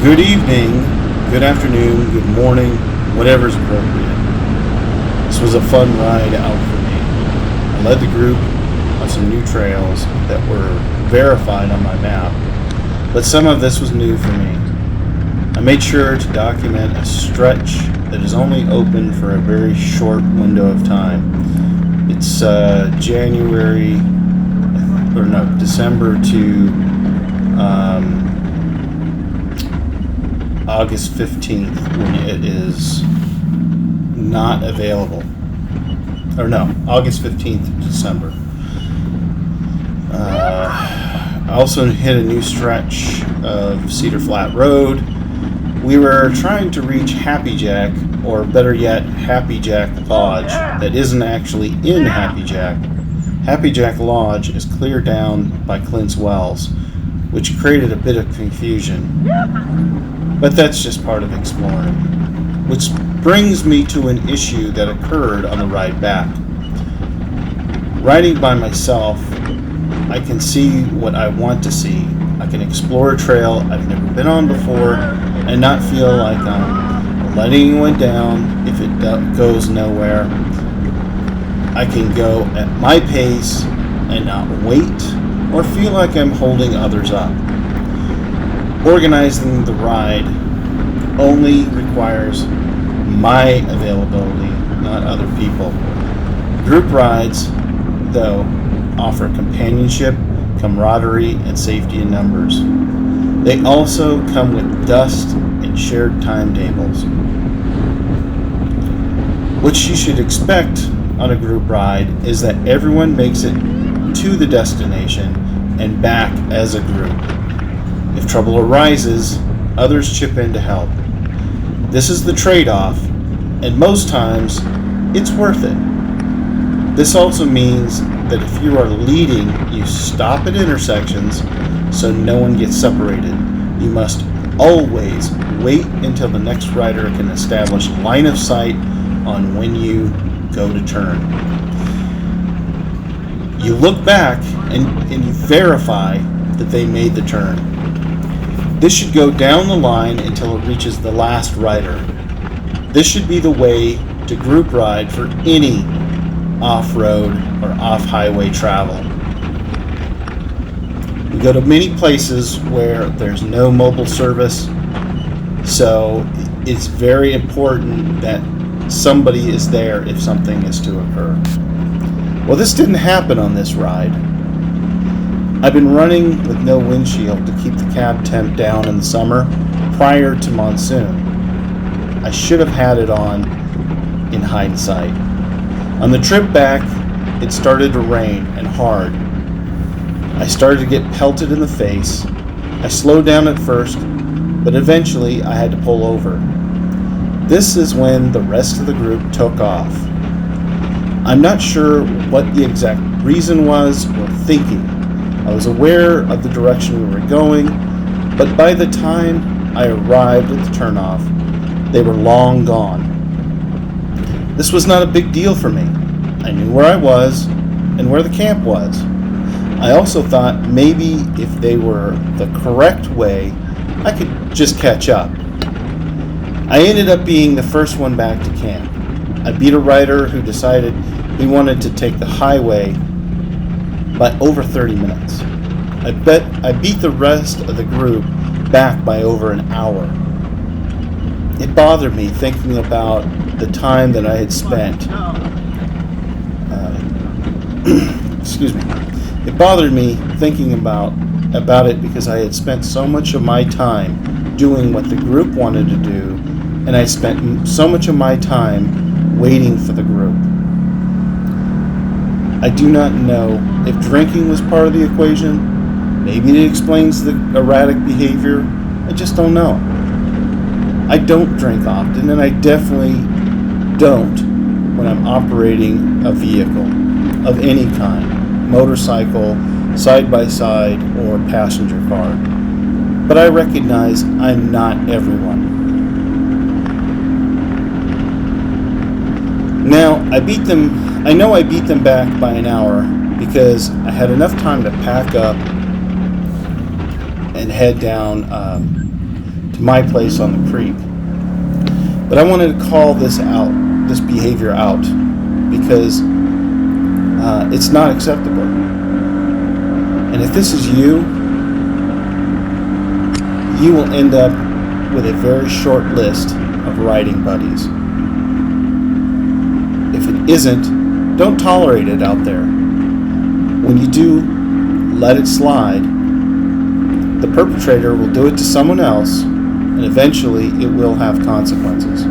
Good evening, good afternoon, good morning, whatever's appropriate. This was a fun ride out for me. I led the group on some new trails that were verified on my map, but some of this was new for me. I made sure to document a stretch that is only open for a very short window of time. It's December to August 15th when it is not available. August 15th to December. I also hit a new stretch of Cedar Flat Road. We were trying to reach Happy Jack, or better yet, Happy Jack Lodge, that isn't actually in Happy Jack. Happy Jack Lodge is clear down by Clint's Wells, which created a bit of confusion. But that's just part of exploring. Which brings me to an issue that occurred on the ride back. Riding by myself, I can see what I want to see. I can explore a trail I've never been on before and not feel like I'm letting anyone down if it goes nowhere. I can go at my pace and not wait or feel like I'm holding others up. Organizing the ride only requires my availability, not other people. Group rides, though, offer companionship, camaraderie, and safety in numbers. They also come with dust and shared timetables. What you should expect on a group ride is that everyone makes it to the destination and back as a group. If trouble arises, others chip in to help. This is the trade-off, and most times, it's worth it. This also means that if you are leading, you stop at intersections so no one gets separated. You must always wait until the next rider can establish line of sight on when you go to turn. You look back and you verify that they made the turn. This should go down the line until it reaches the last rider. This should be the way to group ride for any off-road or off-highway travel. We go to many places where there's no mobile service, so it's very important that somebody is there if something is to occur. Well, this didn't happen on this ride. I've been running with no windshield to keep the cab temp down in the summer prior to monsoon. I should have had it on in hindsight. On the trip back, it started to rain and hard. I started to get pelted in the face. I slowed down at first, but eventually I had to pull over. This is when the rest of the group took off. I'm not sure what the exact reason was or thinking. I was aware of the direction we were going, but by the time I arrived at the turnoff, they were long gone. This was not a big deal for me. I knew where I was and where the camp was. I also thought maybe if they were the correct way, I could just catch up. I ended up being the first one back to camp. I beat a rider who decided he wanted to take the highway by over 30 minutes. I beat the rest of the group back by over an hour. It bothered me thinking about the time that I had spent. It bothered me thinking about it because I had spent so much of my time doing what the group wanted to do, and I spent so much of my time waiting for the group. I do not know if drinking was part of the equation. Maybe it explains the erratic behavior. I just don't know. I don't drink often, and I definitely don't when I'm operating a vehicle of any kind, motorcycle, side-by-side, or passenger car. But I recognize I'm not everyone. Now, I know I beat them back by an hour because I had enough time to pack up and head down to my place on the creek. But I wanted to call this out, this behavior out, because it's not acceptable. And if this is you, you will end up with a very short list of riding buddies. If it isn't, don't tolerate it out there. When you do let it slide, the perpetrator will do it to someone else, and eventually it will have consequences.